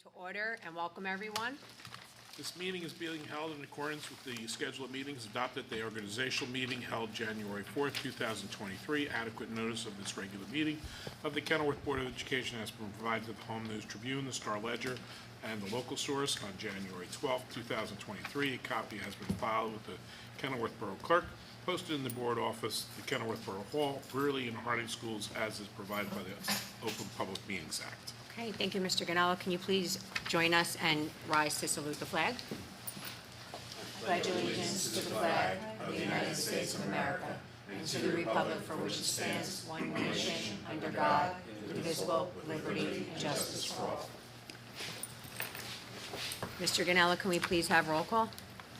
To order and welcome everyone. This meeting is being held in accordance with the schedule of meetings adopted at the organizational meeting held January 4th, 2023. Adequate notice of this regular meeting of the Kenilworth Board of Education has been provided to the Home News Tribune, the Star Ledger, and the local source on January 12th, 2023. A copy has been filed with the Kenilworth Borough Clerk, posted in the board office, the Kenilworth Borough Hall, Brearley, and Harding Schools, as is provided by the Open Public Meetings Act. Okay, thank you, Mr. Ganella. Can you please join us and rise to salute the flag? I pledge allegiance to the flag of the United States of America and to the republic for which it stands, one nation, under God, indivisible, with liberty and justice for all. Mr. Ganella, can we please have roll call?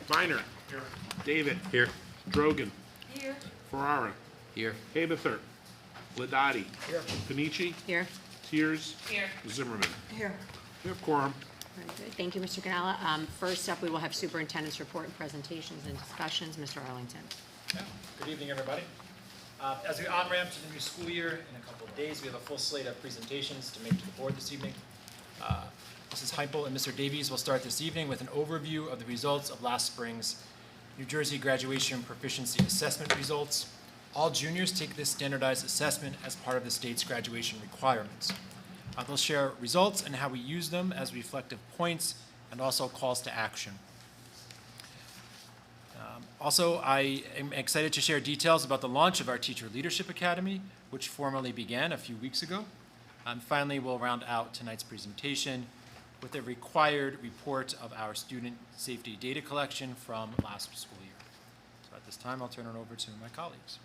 Viner. Here. David. Here. Drogan. Here. Ferrara. Here. Haberthur. Ladati. Here. Panici. Here. Tears. Here. Zimmerman. Here. We have quorum. Very good. Thank you, Mr. Ganella. First up, we will have superintendent's report and presentations and discussions. Mr. Arlington. Yeah. Good evening, everybody. As we on-ramp to the new school year in a couple of days, we have a full slate of presentations to make to the board this evening. Mrs. Heipel and Mr. Davies will start this evening with an overview of the results of last spring's New Jersey Graduation Proficiency Assessment results. All juniors take this standardized assessment as part of the state's graduation requirements. They'll share results and how we use them as reflective points and also calls to action. Also, I am excited to share details about the launch of our Teacher Leadership Academy, which formally began a few weeks ago. And finally, we'll round out tonight's presentation with a required report of our student safety data collection from last school year. So at this time, I'll turn it over to my colleagues.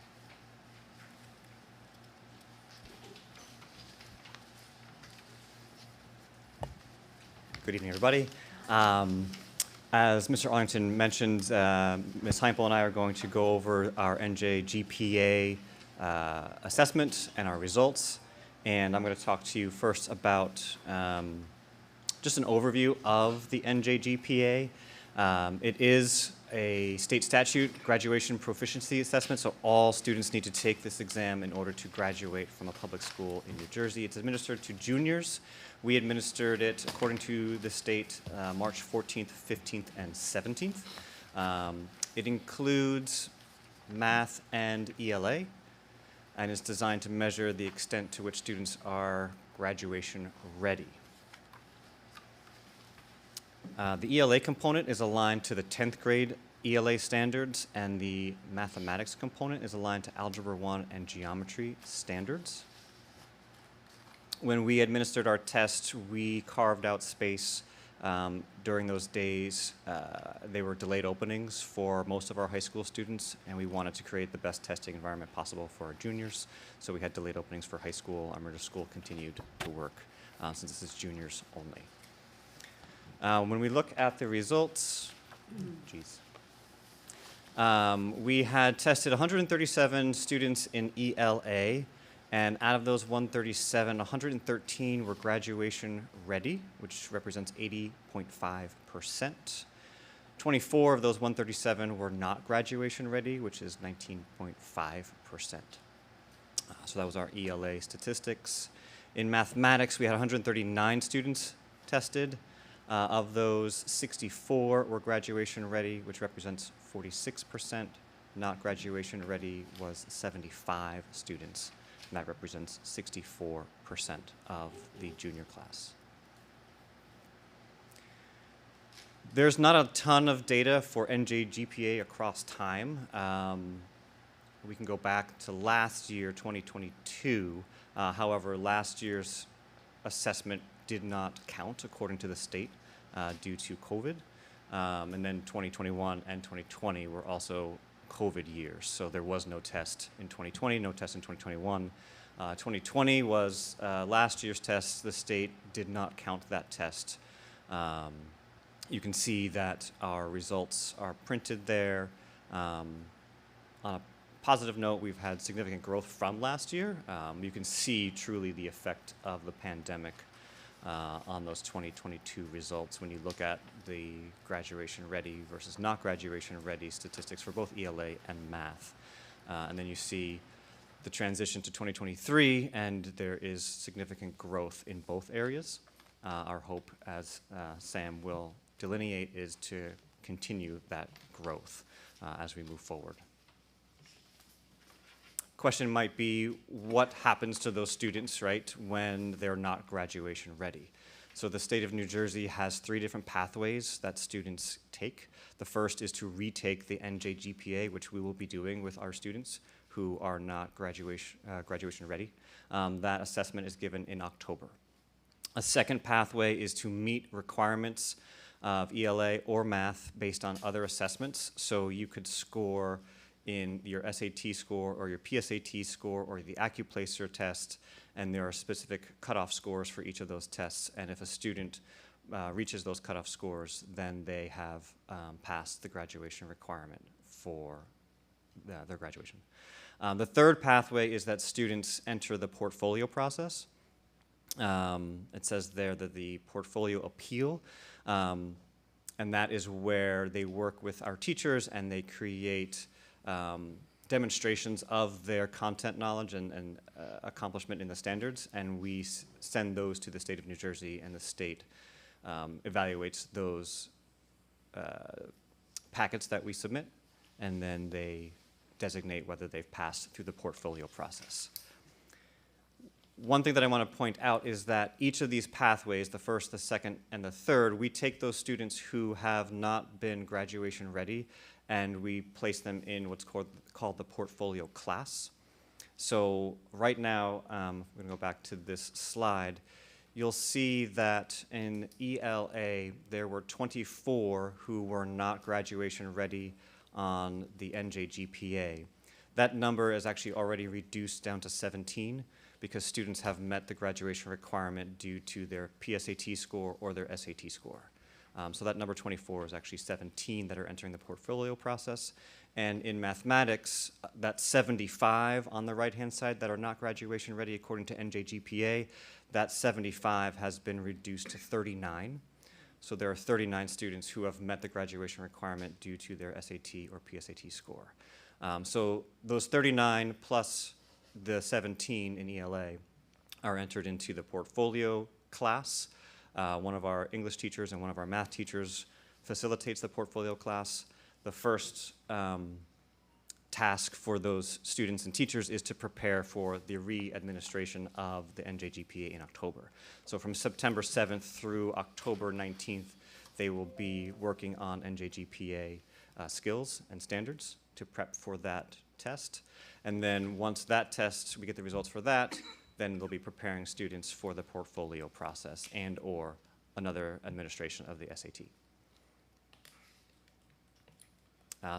Good evening, everybody. As Mr. Arlington mentioned, Ms. Heipel and I are going to go over our NJGPA assessment and our results. And I'm going to talk to you first about just an overview of the NJGPA. It is a state statute graduation proficiency assessment, so all students need to take this exam in order to graduate from a public school in New Jersey. It's administered to juniors. We administered it, according to the state, March 14th, 15th, and 17th. It includes math and ELA, and is designed to measure the extent to which students are graduation ready. The ELA component is aligned to the 10th grade ELA standards, and the mathematics component is aligned to Algebra 1 and Geometry standards. When we administered our test, we carved out space during those days. They were delayed openings for most of our high school students, and we wanted to create the best testing environment possible for our juniors. So we had delayed openings for high school. Our middle school continued to work since this is juniors only. When we look at the results, we had tested 137 students in ELA, and out of those 137, 113 were graduation ready, which represents 80.5%. 24 of those 137 were not graduation ready, which is 19.5%. So that was our ELA statistics. In mathematics, we had 139 students tested. Of those, 64 were graduation ready, which represents 46%. Not graduation ready was 75 students, and that represents 64% of the junior class. There's not a ton of data for NJGPA across time. We can go back to last year, 2022. However, last year's assessment did not count according to the state due to COVID. And then 2021 and 2020 were also COVID years. So there was no test in 2020, no test in 2021. 2020 was last year's test. The state did not count that test. You can see that our results are printed there. On a positive note, we've had significant growth from last year. You can see truly the effect of the pandemic on those 2022 results when you look at the graduation ready versus not graduation ready statistics for both ELA and math. And then you see the transition to 2023, and there is significant growth in both areas. Our hope, as Sam will delineate, is to continue that growth as we move forward. Question might be, what happens to those students, right, when they're not graduation ready? So the state of New Jersey has 3 different pathways that students take. The first is to retake the NJGPA, which we will be doing with our students who are not graduation ready. That assessment is given in October. A second pathway is to meet requirements of ELA or math based on other assessments. So you could score in your SAT score or your PSAT score or the AccuPlacer test, and there are specific cutoff scores for each of those tests. And if a student reaches those cutoff scores, then they have passed the graduation requirement for their graduation. The third pathway is that students enter the portfolio process. It says there that the portfolio appeal, and that is where they work with our teachers and they create demonstrations of their content knowledge and accomplishment in the standards, and we send those to the state of New Jersey, and the state evaluates those packets that we submit, and then they designate whether they've passed through the portfolio process. One thing that I want to point out is that each of these pathways, the first, the second, and the third, we take those students who have not been graduation ready and we place them in what's called the portfolio class. So right now, I'm going to go back to this slide. You'll see that in ELA, there were 24 who were not graduation ready on the NJGPA. That number is actually already reduced down to 17 because students have met the graduation requirement due to their PSAT score or their SAT score. So that number 24 is actually 17 that are entering the portfolio process. And in mathematics, that 75 on the right-hand side that are not graduation ready according to NJGPA, that 75 has been reduced to 39. So there are 39 students who have met the graduation requirement due to their SAT or PSAT score. So those 39 plus the 17 in ELA are entered into the portfolio class. One of our English teachers and one of our math teachers facilitates the portfolio class. The first task for those students and teachers is to prepare for the re-administration of the NJGPA in October. So from September 7th through October 19th, they will be working on NJGPA skills and standards to prep for that test. And then once that test, we get the results for that, then they'll be preparing students for the portfolio process and or another administration of the SAT.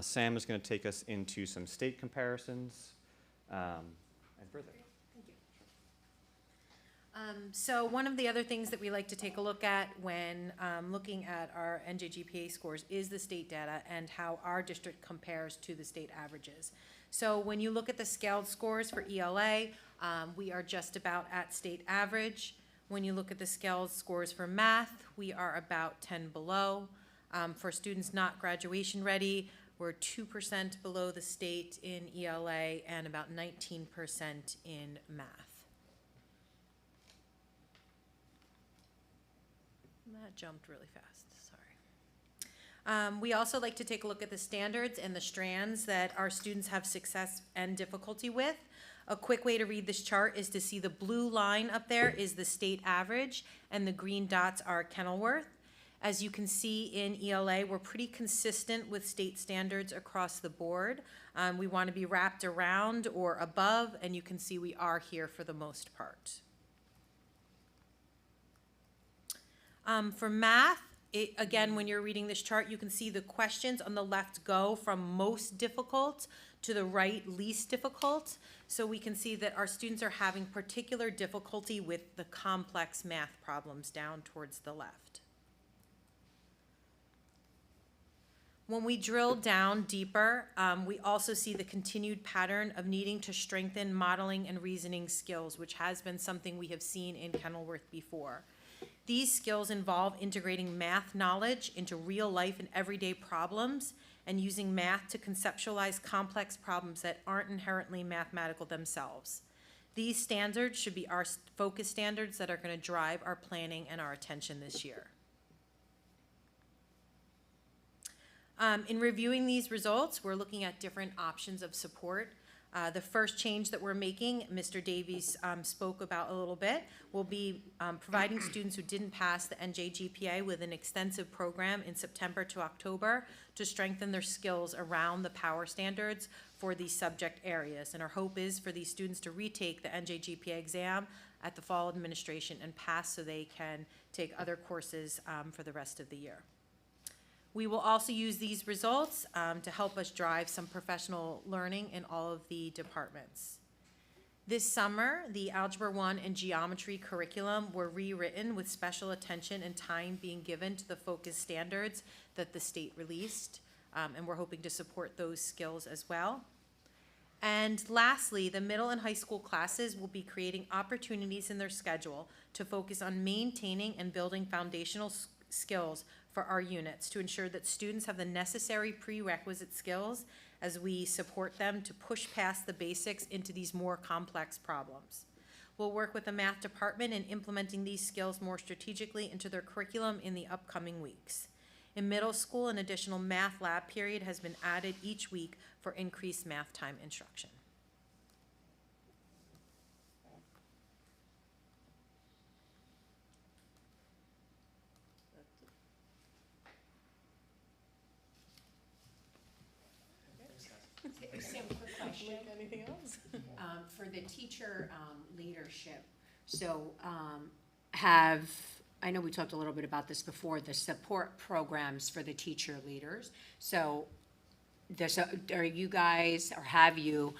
Sam is going to take us into some state comparisons and further. Thank you. So one of the other things that we like to take a look at when looking at our NJGPA scores is the state data and how our district compares to the state averages. So when you look at the scaled scores for ELA, we are just about at state average. When you look at the scaled scores for math, we are about 10 below. For students not graduation ready, we're 2% below the state in ELA and about 19% in math. That jumped really fast, sorry. We also like to take a look at the standards and the strands that our students have success and difficulty with. A quick way to read this chart is to see the blue line up there is the state average and the green dots are Kenilworth. As you can see in ELA, we're pretty consistent with state standards across the board. We want to be wrapped around or above, and you can see we are here for the most part. For math, again, when you're reading this chart, you can see the questions on the left go from most difficult to the right least difficult. So we can see that our students are having particular difficulty with the complex math problems down towards the left. When we drill down deeper, we also see the continued pattern of needing to strengthen modeling and reasoning skills, which has been something we have seen in Kenilworth before. These skills involve integrating math knowledge into real life and everyday problems and using math to conceptualize complex problems that aren't inherently mathematical themselves. These standards should be our focus standards that are going to drive our planning and our attention this year. In reviewing these results, we're looking at different options of support. The first change that we're making, Mr. Davies spoke about a little bit, will be providing students who didn't pass the NJGPA with an extensive program in September to October to strengthen their skills around the power standards for these subject areas. And our hope is for these students to retake the NJGPA exam at the fall administration and pass so they can take other courses for the rest of the year. We will also use these results to help us drive some professional learning in all of the departments. This summer, the Algebra 1 and Geometry curriculum were rewritten with special attention and time being given to the focus standards that the state released, and we're hoping to support those skills as well. And lastly, the middle and high school classes will be creating opportunities in their schedule to focus on maintaining and building foundational skills for our units to ensure that students have the necessary prerequisite skills as we support them to push past the basics into these more complex problems. We'll work with the math department in implementing these skills more strategically into their curriculum in the upcoming weeks. In middle school, an additional math lab period has been added each week for increased math time instruction. Sam, quick question. Anything else? For the teacher leadership, so I know we talked a little bit about this before, the support programs for the teacher leaders. So are you guys, or have you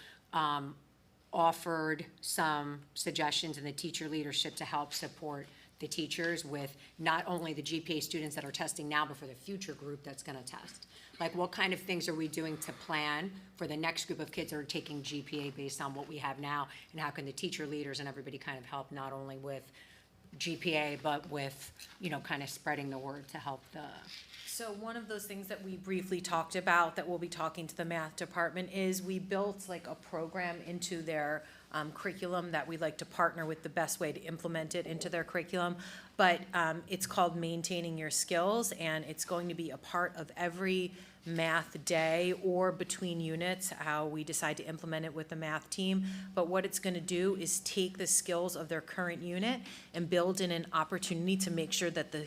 offered some suggestions in the teacher leadership to help support the teachers with not only the GPA students that are testing now, but for the future group that's going to test? Like, what kind of things are we doing to plan for the next group of kids that are taking GPA based on what we have now? And how can the teacher leaders and everybody kind of help not only with GPA, but with, kind of spreading the word to help the... So one of those things that we briefly talked about that we'll be talking to the math department is we built like a program into their curriculum that we'd like to partner with the best way to implement it into their curriculum. But it's called Maintaining Your Skills, and it's going to be a part of every math day or between units, how we decide to implement it with the math team. But what it's going to do is take the skills of their current unit and build in an opportunity to make sure that the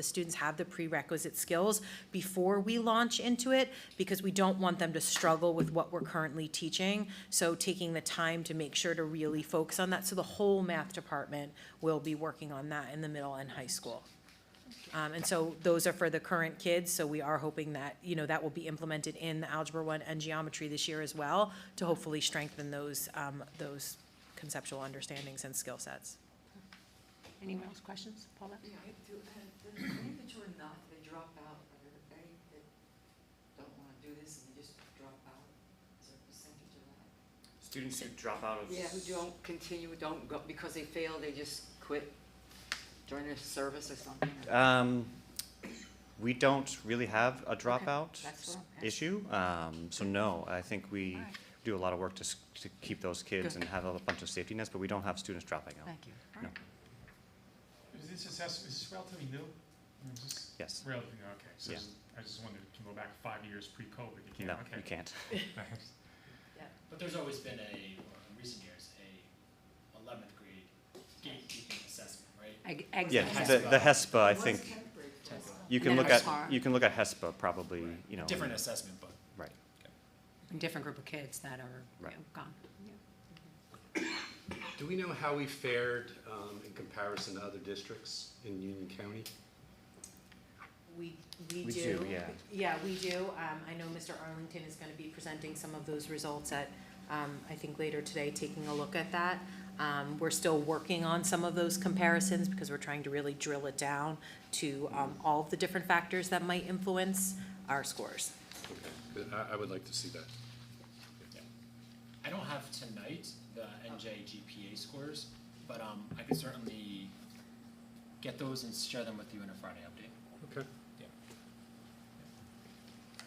students have the prerequisite skills before we launch into it, because we don't want them to struggle with what we're currently teaching. So taking the time to make sure to really focus on that. So the whole math department will be working on that in the middle and high school. And so those are for the current kids, so we are hoping that, that will be implemented in the Algebra 1 and Geometry this year as well, to hopefully strengthen those conceptual understandings and skill sets. Anyone else questions? Paula? Yeah, I do. The many that you're not, they drop out, are there any that don't want to do this and they just drop out? Is there a percentage of that? Students who drop out of... Yeah, who don't continue, don't go, because they fail, they just quit during their service or something? We don't really have a dropout That's what I'm issue, so no, I think we All right. do a lot of work to keep those kids Good. and have a bunch of safety nets, but we don't have students dropping out. Thank you. No. Is this relatively new? Or is this Yes. relatively new? Okay, so Yeah. I just wondered, can you go back 5 years pre-COVID? You can't? No, Okay. you can't. Thanks. But there's always been in recent years, a 11th grade gatekeeping assessment, right? Yeah, Exactly. the HESPA, I What's think, 10th grade class? you can And look then at, HESPA. you can look at HESPA probably, Different assessment, but. Right. Different group of kids that are Right. gone. Do we know how we fared in comparison to other districts in Union County? We We do. do, yeah. Yeah, we do. I know Mr. Arlington is going to be presenting some of those results at, I think later today, taking a look at that. We're still working on some of those comparisons because we're trying to really drill it down to all of the different factors that might influence our scores. Okay, I would like to see that. Yeah. I don't have tonight the NJGPA scores, but I could certainly get those and share them with you in a Friday update. Okay. Yeah.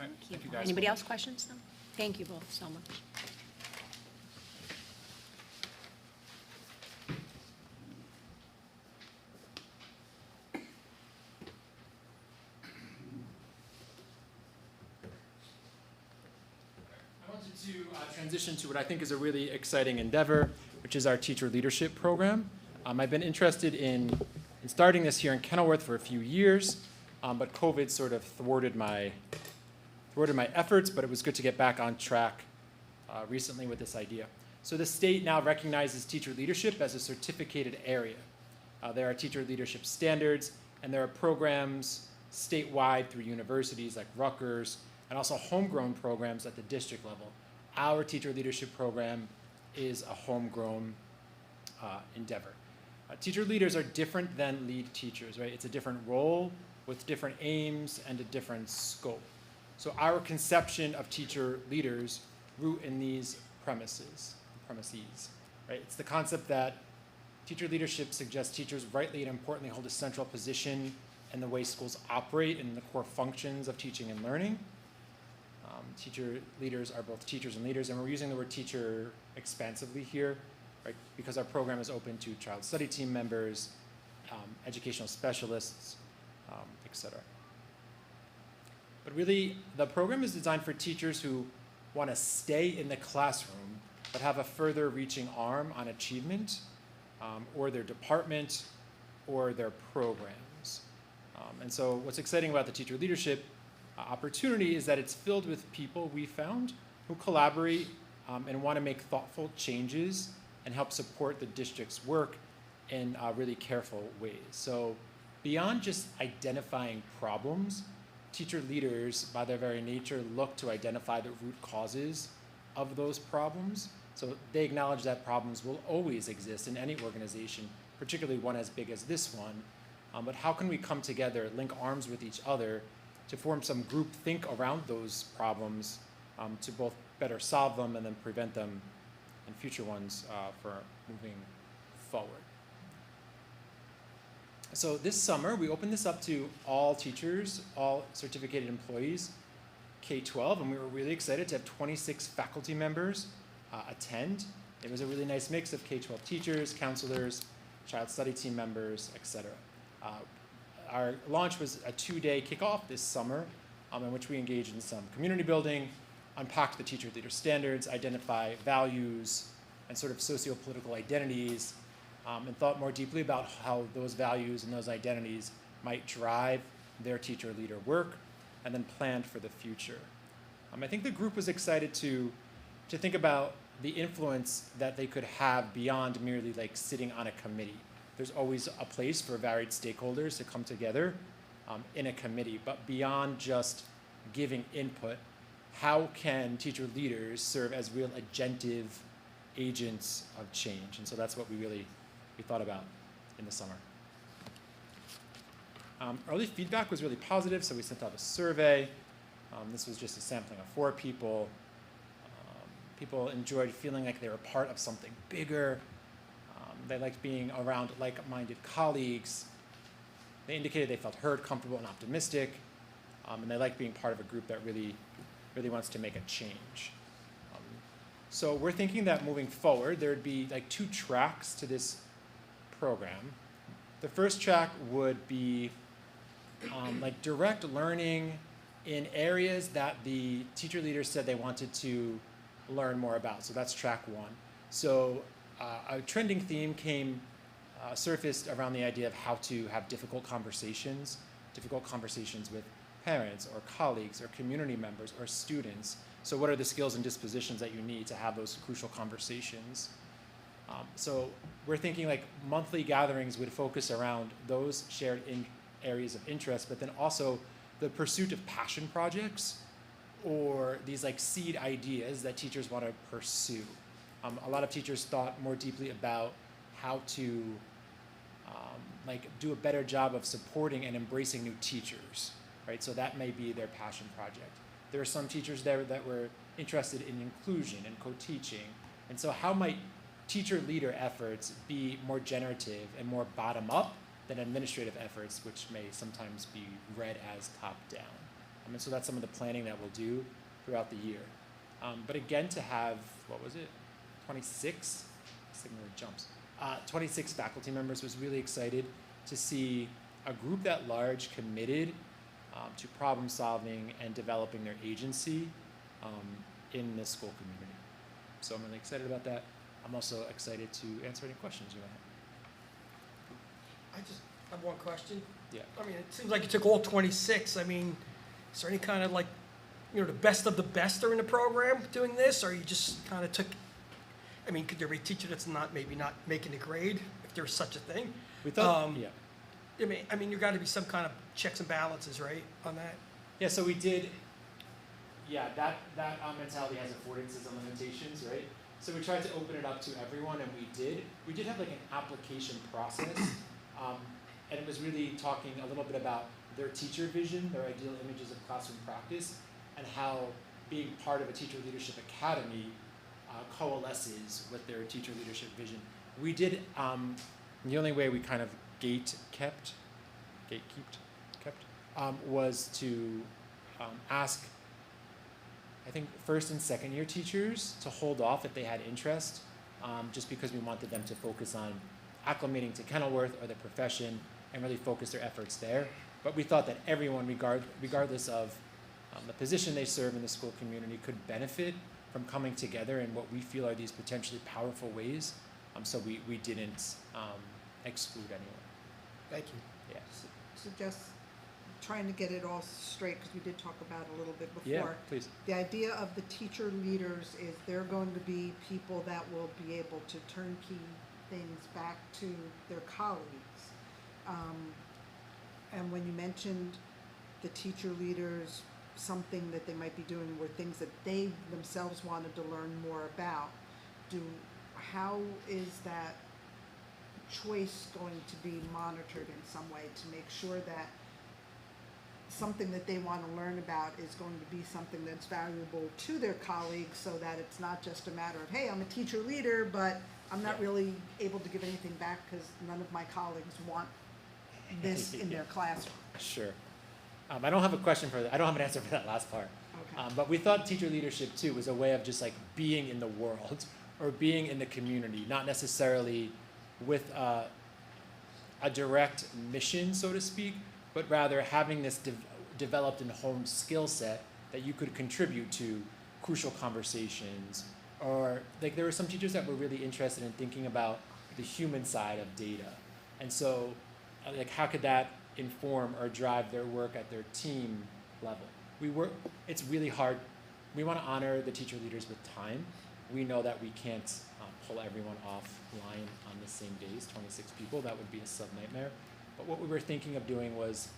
All right, thank you guys. Anybody else questions? No? Thank you both so much. to transition to what I think is a really exciting endeavor, which is our teacher leadership program. I've been interested in starting this here in Kenilworth for a few years, but COVID sort of thwarted my efforts, but it was good to get back on track recently with this idea. So the state now recognizes teacher leadership as a certificated area. There are teacher leadership standards, and there are programs statewide through universities like Rutgers, and also homegrown programs at the district level. Our teacher leadership program is a homegrown endeavor. Teacher leaders are different than lead teachers, right? It's a different role with different aims and a different scope. So our conception of teacher leaders root in these premises, right? It's the concept that teacher leadership suggests teachers rightly and importantly hold a central position in the way schools operate and the core functions of teaching and learning. Teacher leaders are both teachers and leaders, and we're using the word teacher expansively here, right? Because our program is open to child study team members, educational specialists, etc. But really, the program is designed for teachers who want to stay in the classroom, but have a further reaching arm on achievement, or their department, or their programs. And so what's exciting about the teacher leadership opportunity is that it's filled with people we found who collaborate and want to make thoughtful changes and help support the district's work in really careful ways. So beyond just identifying problems, teacher leaders, by their very nature, look to identify the root causes of those problems. So they acknowledge that problems will always exist in any organization, particularly one as big as this one. But how can we come together, link arms with each other to form some group think around those problems to both better solve them and then prevent them in future ones for moving forward. So this summer, we opened this up to all teachers, all certificated employees, K-12, and we were really excited to have 26 faculty members attend. It was a really nice mix of K-12 teachers, counselors, child study team members, etc. Our launch was a 2-day kickoff this summer in which we engaged in some community building, unpacked the teacher leader standards, identify values and sort of socio-political identities, and thought more deeply about how those values and those identities might drive their teacher leader work, and then planned for the future. I think the group was excited to think about the influence that they could have beyond merely like sitting on a committee. There's always a place for varied stakeholders to come together in a committee, but beyond just giving input, how can teacher leaders serve as real agentive agents of change? And so that's what we thought about in the summer. Early feedback was really positive, so we sent out a survey. This was just a sampling of 4 people. People enjoyed feeling like they were part of something bigger. They liked being around like-minded colleagues. They indicated they felt heard, comfortable, and optimistic. And they liked being part of a group that really wants to make a change. So we're thinking that moving forward, there'd be like 2 tracks to this program. The first track would be like direct learning in areas that the teacher leaders said they wanted to learn more about. So that's track 1. So a trending theme surfaced around the idea of how to have difficult conversations with parents or colleagues or community members or students. So what are the skills and dispositions that you need to have those crucial conversations? So we're thinking like monthly gatherings would focus around those shared areas of interest, but then also the pursuit of passion projects or these like seed ideas that teachers want to pursue. A lot of teachers thought more deeply about how to like do a better job of supporting and embracing new teachers, right? So that may be their passion project. There are some teachers there that were interested in inclusion and co-teaching. And so how might teacher leader efforts be more generative and more bottom up than administrative efforts, which may sometimes be read as top down? And so that's some of the planning that we'll do throughout the year. But again, to have, 26? Signature jumps. 26 faculty members was really excited to see a group that large committed to problem solving and developing their agency in the school community. So I'm really excited about that. I'm also excited to answer any questions you might I just have one question. have. Yeah. I mean, it seems like you took all 26. I mean, is there any kind of like, the best of the best are in the program doing this, or you just kind of took, I mean, could there be a teacher that's maybe not making the grade, if there's such a thing? We thought, yeah. I mean, there got to be some kind of checks and balances, right, on that? Yeah, so we did, that mentality has affordances and limitations, right? So we tried to open it up to everyone, and we did. We did have like an application process, and it was really talking a little bit about their teacher vision, their ideal images of classroom practice, and how being part of a teacher leadership academy coalesces with their teacher leadership vision. We did, the only way we kind of gatekept, was to ask, I think, first and second year teachers to hold off if they had interest, just because we wanted them to focus on acclimating to Kenilworth or the profession and really focus their efforts there. But we thought that everyone, regardless of the position they serve in the school community, could benefit from coming together in what we feel are these potentially powerful ways. So we didn't exclude anyone. Thank you. Yeah. So just trying to get it all straight, because we did talk about it a little bit Yeah, before. please. The idea of the teacher leaders is they're going to be people that will be able to turnkey things back to their colleagues. And when you mentioned the teacher leaders, something that they might be doing were things that they themselves wanted to learn more about. How is that choice going to be monitored in some way to make sure that something that they want to learn about is going to be something that's valuable to their colleagues, so that it's not just a matter of, hey, I'm a teacher leader, but I'm not really able to give anything back because none of my colleagues want this in their classroom. Sure. I don't have a question for that. I don't have an answer for that last part. Okay. But we thought teacher leadership too was a way of just like being in the world or being in the community, not necessarily with a direct mission, so to speak, but rather having this developed and honed skill set that you could contribute to crucial conversations. Or like there were some teachers that were really interested in thinking about the human side of data. And so like how could that inform or drive their work at their team level? It's really hard. We want to honor the teacher leaders with time. We know that we can't pull everyone offline on the same days, 26 people. That would be a sub-nightmare. But what we were thinking of doing was,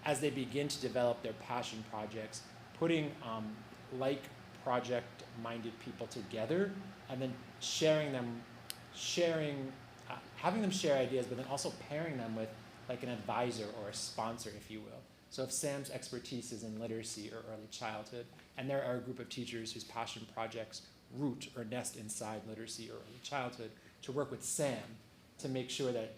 as they begin to develop their passion projects, putting like project-minded people together and then having them share ideas, but then also pairing them with like an advisor or a sponsor, if you will. So if Sam's expertise is in literacy or early childhood, and there are a group of teachers whose passion projects root or nest inside literacy or early childhood, to work with Sam to make sure that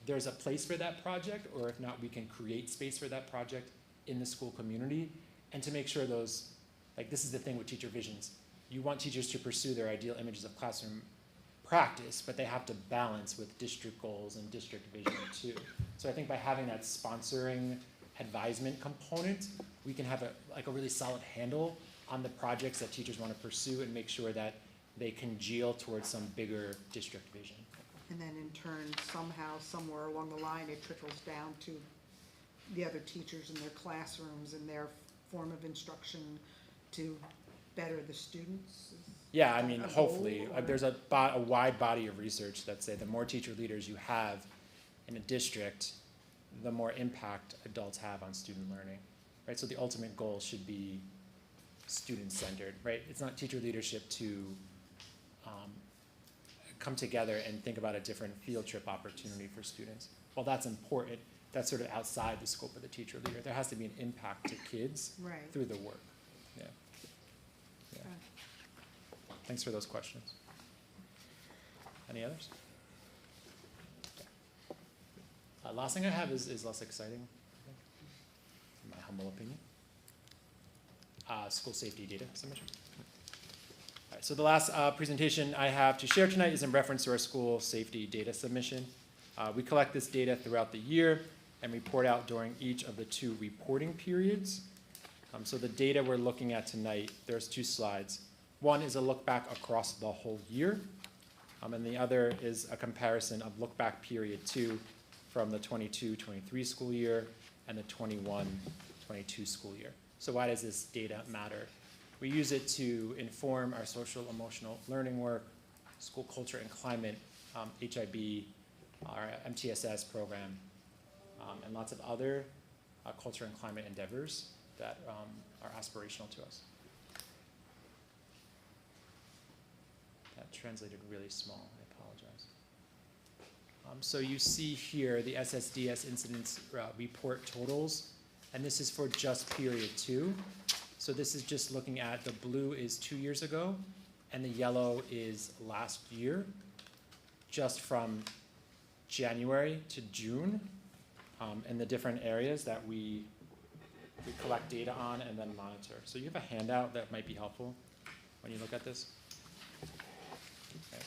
there's a place for that project, or if not, we can create space for that project in the school community, and to make sure those, like this is the thing with teacher visions, you want teachers to pursue their ideal images of classroom practice, but they have to balance with district goals and district vision too. So I think by having that sponsoring advisement component, we can have a really solid handle on the projects that teachers want to pursue and make sure that they congeal towards some bigger district vision. And then in turn, somehow, somewhere along the line, it trickles down to the other teachers in their classrooms and their form of instruction to better the students? Yeah, I mean, a goal, hopefully. or- There's a wide body of research that say the more teacher leaders you have in a district, the more impact adults have on student learning, right? So the ultimate goal should be student-centered, right? It's not teacher leadership to come together and think about a different field trip opportunity for students. While that's important, that's sort of outside the scope of the teacher leader. There has to be an impact to kids Right. through the work. Yeah. Yeah. Okay. Thanks for those questions. Any others? Okay. Last thing I have is less exciting, I think, in my humble opinion. School safety data submission. All right, so the last presentation I have to share tonight is in reference to our school safety data submission. We collect this data throughout the year and report out during each of the 2 reporting periods. So the data we're looking at tonight, there's two slides. One is a look back across the whole year, and the other is a comparison of look back period 2 from the 22-23 school year and the 21-22 school year. So why does this data matter? We use it to inform our social emotional learning work, school culture and climate, HIB, our MTSS program, and lots of other culture and climate endeavors that are aspirational to us. That translated really small, I apologize. So you see here the SSDS incidents report totals, and this is for just period 2. So this is just looking at, the blue is 2 years ago, and the yellow is last year, just from January to June, in the different areas that we collect data on and then monitor. So you have a handout that might be helpful when you look at this. Okay.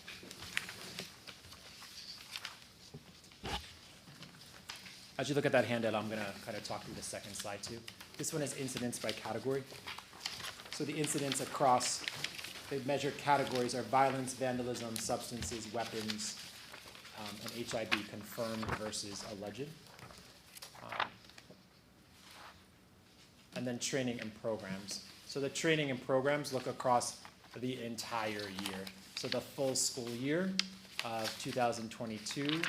As you look at that handout, I'm going to kind of talk through the second slide too. This one is incidents by category. So the incidents across the measured categories are violence, vandalism, substances, weapons, and HIB confirmed versus alleged. And then training and programs. So the training and programs look across the entire year. So the full school year of 2022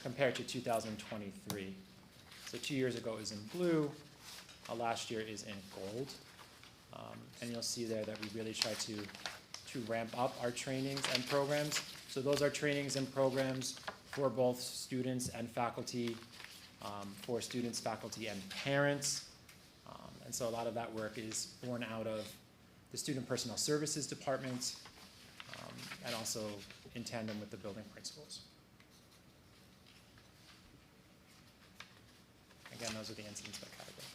compared to 2023. So 2 years ago is in blue, last year is in gold. And you'll see there that we really try to ramp up our trainings and programs. So those are trainings and programs for both students and faculty, for students, faculty, and parents. And so a lot of that work is born out of the Student Personnel Services Department, and also in tandem with the building principals. Again, those are the incidents by category.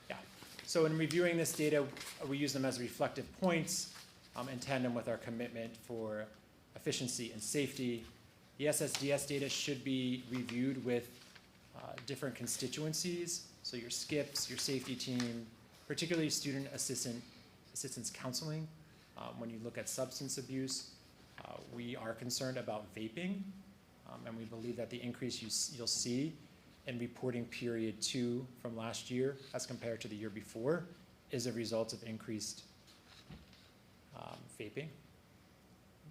Yeah, so in reviewing this data, we use them as reflective points in tandem with our commitment for efficiency and safety. The SSDS data should be reviewed with different constituencies, so your SCIPs, your safety team, particularly student assistance counseling. When you look at substance abuse, we are concerned about vaping, and we believe that the increase you'll see in reporting period 2 from last year as compared to the year before is a result of increased vaping.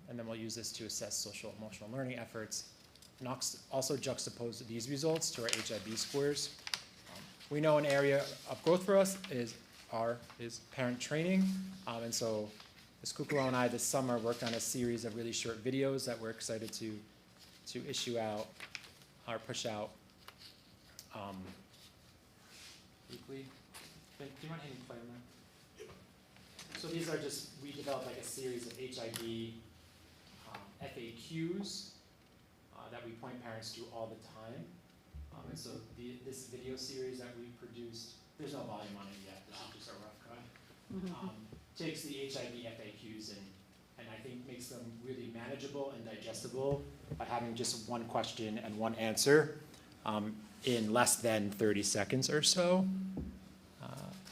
And then we'll use this to assess social emotional learning efforts. And also juxtapose these results to our HIB scores. We know an area of growth for us is parent training. And so Ms. Kukula and I this summer worked on a series of really short videos that we're excited to issue out or push out weekly. Do you mind hitting play on that? So these are just, we developed like a series of HIB FAQs that we point parents to all the time. And so this video series that we produced, there's no volume on it yet, this is just a rough cut, takes the HIB FAQs and I think makes them really manageable and digestible by having just one question and one answer in less than 30 seconds or so.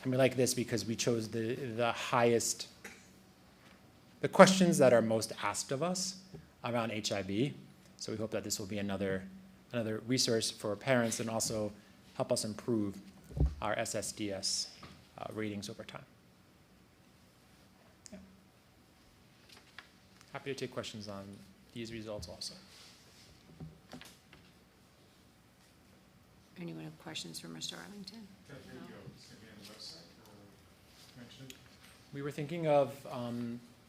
And we like this because we chose the highest, the questions that are most asked of us around HIB. So we hope that this will be another resource for parents and also help us improve our SSDS ratings over time. Yeah. Happy to take questions on these results also. Anyone have questions for Mr. Arlington? That video is gonna be on the website or mentioned? We were thinking of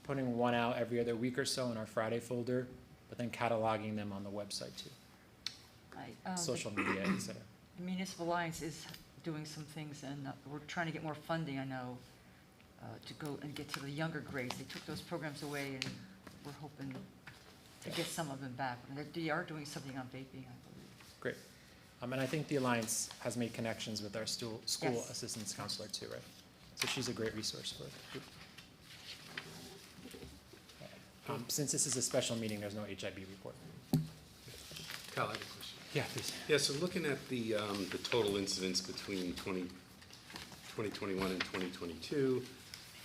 putting one out every other week or so in our Friday folder, but then cataloging them on the website too. Social media, et cetera. The Municipal Alliance is doing some things, and we're trying to get more funding, I know, to go and get to the younger grades. They took those programs away, and we're hoping to get some of them back. And they are doing something on vaping, I believe. Great. And I think the Alliance has made connections with our school Yes. assistance counselor too, right? So she's a great resource for it. Since this is a special meeting, there's no HIB report. Kyle, I have a question. Yeah, please. Yeah, so looking at the total incidents between 2021 and 2022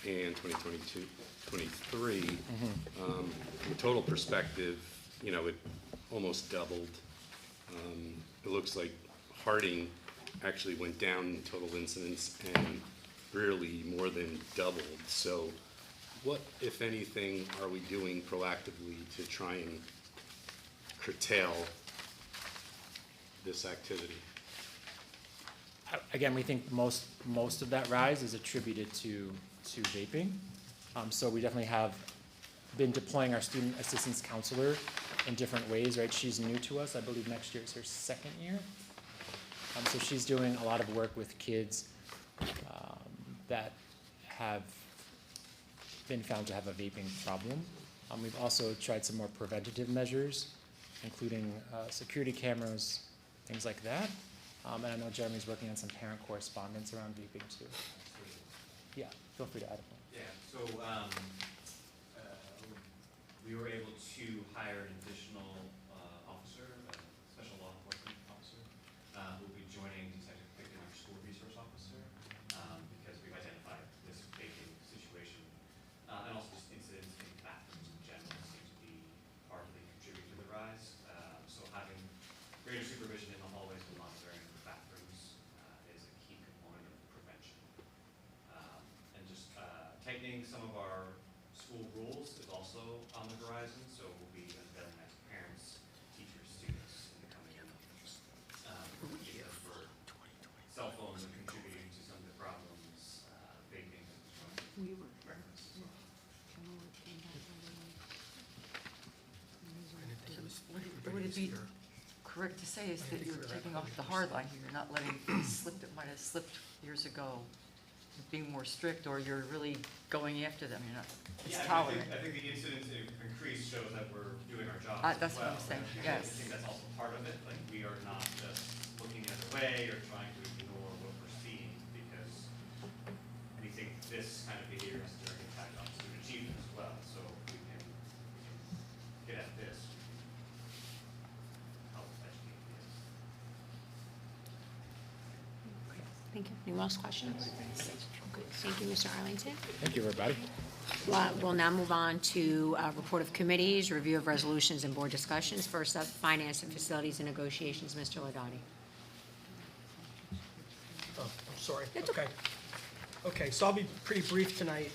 and 2022, 23, from a total perspective, you know, it almost doubled. It looks like Harding actually went down in total incidents and really more than doubled. So what, if anything, are we doing proactively to try and curtail this activity? Again, we think most of that rise is attributed to vaping. So we definitely have been deploying our student assistance counselor in different ways, right? She's new to us. I believe next year is her second year. So she's doing a lot of work with kids that have been found to have a vaping problem. We've also tried some more preventative measures, including security cameras, things like that. And I know Jeremy's working on some parent correspondence around vaping too. Yeah, feel free to add a point. Yeah, so we were able to hire an additional officer, a special law enforcement officer, who will be joining Detective Pickett, our school resource officer, because we've identified this vaping situation, and also just incidents in bathrooms in general seem to be partly contributing to the rise. So having greater supervision in the hallways and monitoring the bathrooms is a key component of prevention. And just tightening some of our school rules is also on the horizon, so we'll be unveiling that to parents, teachers, students in the coming months. For cell phones are contributing to some of the problems, vaping is one of the records. Would it be correct to say is that you're taking off the hard line here, you're not letting things slip that might have slipped years ago, being more strict, or you're really going after them, you're not, it's tolerant? I think the incidence increase shows that we're doing our job as That's well. what I'm saying, I yes. think that's also part of it, like we are not just looking the other way or trying to ignore what we're seeing, because we think this kind of behavior has a direct impact on student achievement as well, so we can get at this, help educate kids. Thank you. Anyone else questions? Okay, thank you, Mr. Arlington. Thank you, everybody. We'll now move on to report of committees, review of resolutions, and board discussions. First up, Finance and Facilities and Negotiations, Mr. Ladati. Oh, I'm sorry, okay. Okay, so I'll be pretty brief tonight.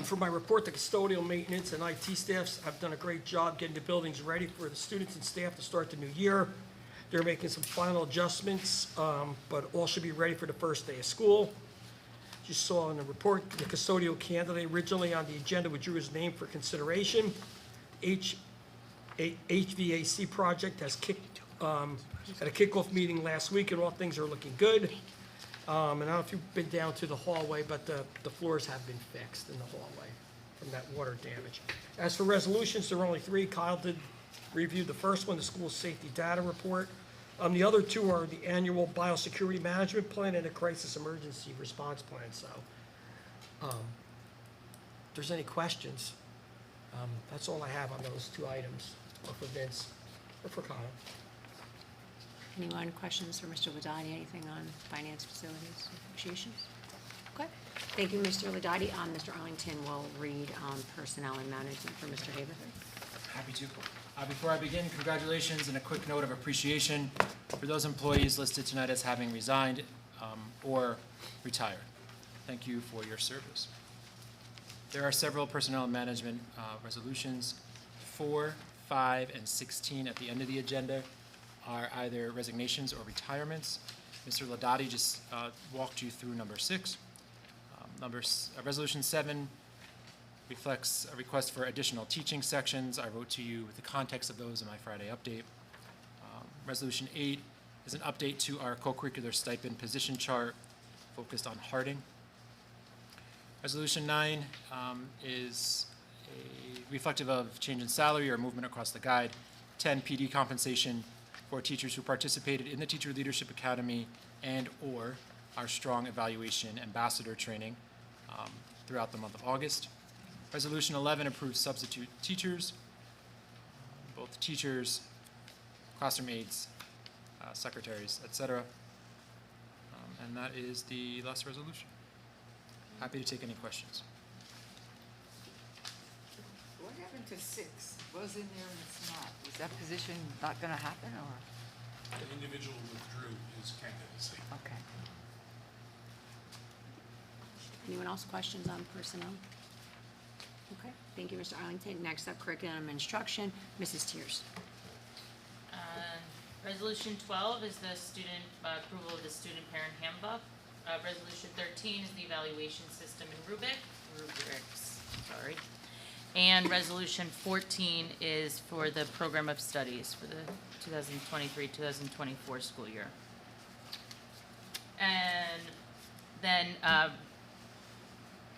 For my report, the custodial maintenance and IT staffs have done a great job getting the buildings ready for the students and staff to start the new year. They're making some final adjustments, but all should be ready for the first day of school. You saw in the report, the custodial candidate originally on the agenda withdrew his name for consideration. HVAC project has had a kickoff meeting last week, and all things are looking good. And I don't know if you've been down to the hallway, but the floors have been fixed in the hallway from that water damage. As for resolutions, there are only 3. Kyle did review the first one, the school safety data report. The other 2 are the annual biosecurity management plan and the crisis emergency response plan. So, if there's any questions, that's all I have on those 2 items, or for Vince or for Kyle. Anyone questions for Mr. Ladati? Anything on finance, facilities, negotiations? Okay. Thank you, Mr. Ladati. Mr. Arlington will read personnel and management for Mr. Haberford. Happy to. Before I begin, congratulations and a quick note of appreciation for those employees listed tonight as having resigned or retired. Thank you for your service. There are several personnel and management resolutions. 4, 5, and 16 at the end of the agenda are either resignations or retirements. Mr. Ladati just walked you through number 6. Resolution 7 reflects a request for additional teaching sections. I wrote to you with the context of those in my Friday update. Resolution 8 is an update to our co-curricular stipend position chart focused on Harding. Resolution 9 is reflective of change in salary or movement across the guide. 10, PD compensation for teachers who participated in the Teacher Leadership Academy and or our strong evaluation ambassador training throughout the month of August. Resolution 11 approves substitute teachers, both teachers, classroom aides, secretaries, etc. And that is the last resolution. Happy to take any questions. What happened to 6? It was in there and it's not. Is that position not gonna happen, or? The individual withdrew his candidacy. Okay. Anyone else questions on personnel? Okay, thank you, Mr. Arlington. Next up, curriculum and instruction, Mrs. Tears. Resolution 12 is the student, approval of the student parent handbook. Resolution 13 is the evaluation system in rubrics, sorry. And resolution 14 is for the program of studies for the 2023-2024 school year. And then, Can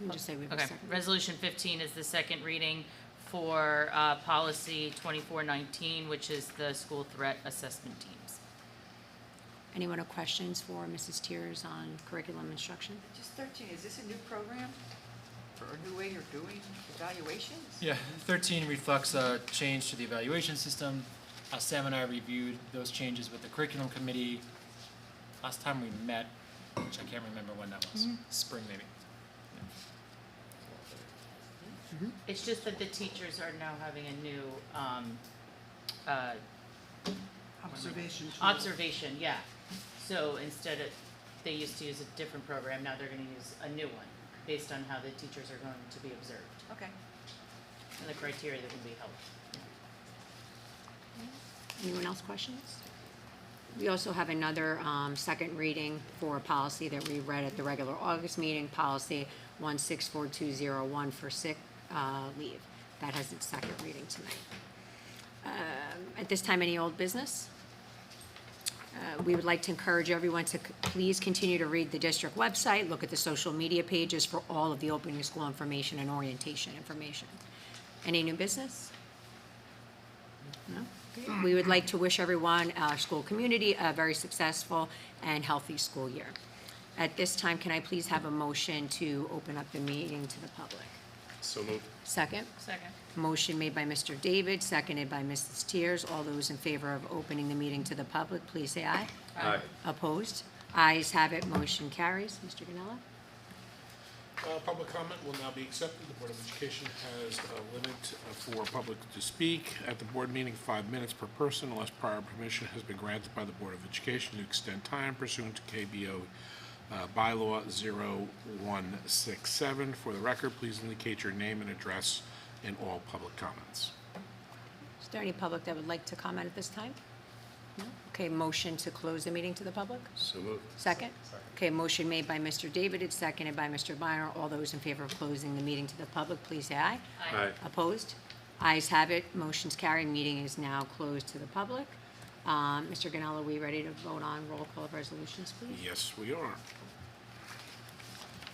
you just say we have a okay, second? resolution 15 is the second reading for policy 2419, which is the school threat assessment teams. Anyone have questions for Mrs. Tears on curriculum instruction? Just 13, is this a new program? For a new way you're doing evaluations? Yeah, 13 reflects a change to the evaluation system. Sam and I reviewed those changes with the curriculum committee last time we met, which I can't remember when that was. Spring, maybe. It's just that the teachers are now having a new Observation tool. observation, yeah. So instead of, they used to use a different program, now they're gonna use a new one, based on how the teachers are going to be observed, Okay. and the criteria that can be held. Anyone else questions? We also have another second reading for a policy that we read at the regular August meeting, policy 164201 for sick leave. That has its second reading tonight. At this time, any old business? We would like to encourage everyone to please continue to read the district website, look at the social media pages for all of the opening school information and orientation information. Any new business? No? Okay. We would like to wish everyone, our school community, a very successful and healthy school year. At this time, can I please have a motion to open up the meeting to the public? So moved. Second? Second. Motion made by Mr. David, seconded by Mrs. Tears. All those in favor of opening the meeting to the public, please say aye. Aye. Opposed? Ayes have it, motion carries. Mr. Ganella? Public comment will now be accepted. The Board of Education has a limit for public to speak at the board meeting, 5 minutes per person, unless prior permission has been granted by the Board of Education to extend time pursuant to KBO bylaw 0167. For the record, please indicate your name and address in all public comments. Is there any public that would like to comment at this time? No? Okay, motion to close the meeting to the public? So moved. Second? Okay, motion made by Mr. David, it's seconded by Mr. Byron. All those in favor of closing the meeting to the public, please say aye. Aye. Opposed? Ayes have it, motion's carried, meeting is now closed to the public. Mr. Ganella, are we ready to vote on roll call of resolutions, please? Yes, we are.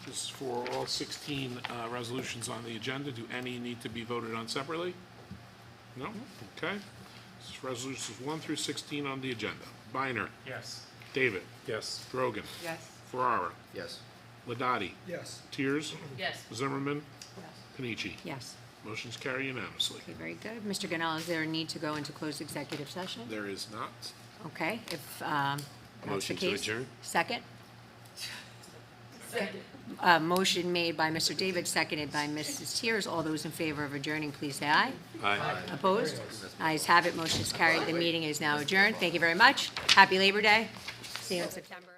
This is for all 16 resolutions on the agenda. Do any need to be voted on separately? No? Okay. This is resolutions 1 through 16 on the agenda. Biner. Yes. David. Yes. Drogan. Yes. Ferrara. Yes. Ladati. Yes. Tears. Yes. Zimmerman. Panici. Yes. Motion's carried unanimously. Okay, very good. Mr. Ganella, is there a need to go into closed executive session? There is not. Okay, if that's the Motion to case. adjourn? Second? Second. Motion made by Mr. David, seconded by Mrs. Tears. All those in favor of adjourning, please say aye. Aye. Opposed? Ayes have it, motion is carried. The meeting is now adjourned. Thank you very much. Happy Labor Day. See you in September.